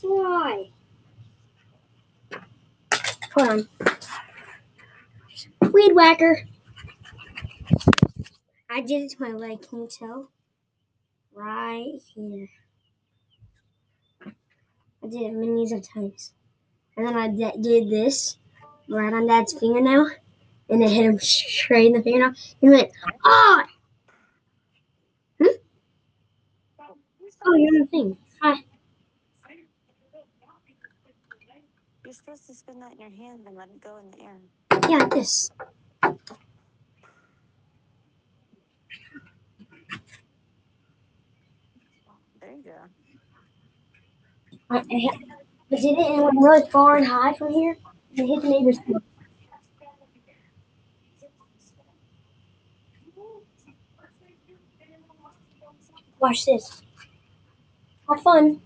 Why? Hold on. Weed whacker. I did it to my leg. Can you tell? Right here. I did it millions of times. And then I did this right on Dad's fingernail. And it hit him straight in the fingernail. He went, oh! Hmm? Oh, you're on the thing. Hi. You're supposed to spin that in your hand and let it go in the air. Yeah, this. There you go. I did it and it went really far and high from here. And it hit the neighbor's house. Watch this. Have fun.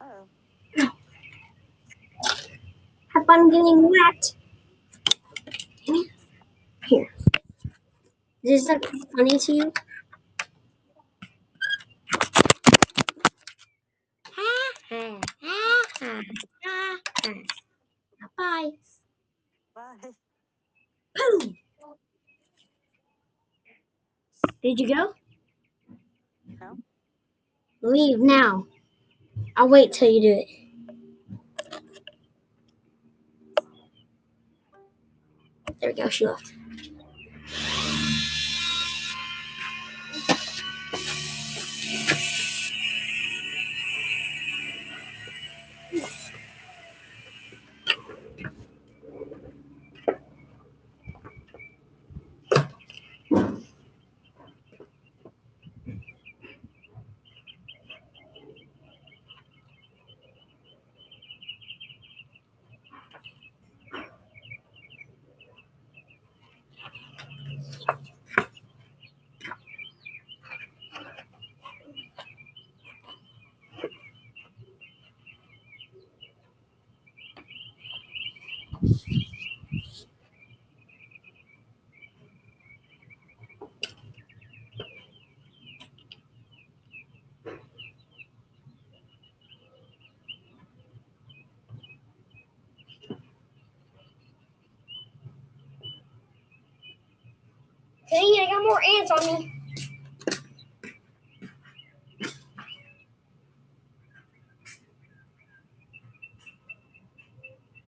Oh. Have fun getting wet. Here. Is that funny to you? Bye. Bye. Boom. Did you go? No? Leave now. I'll wait till you do it. There we go. She left. Dang it, I got more ants on me.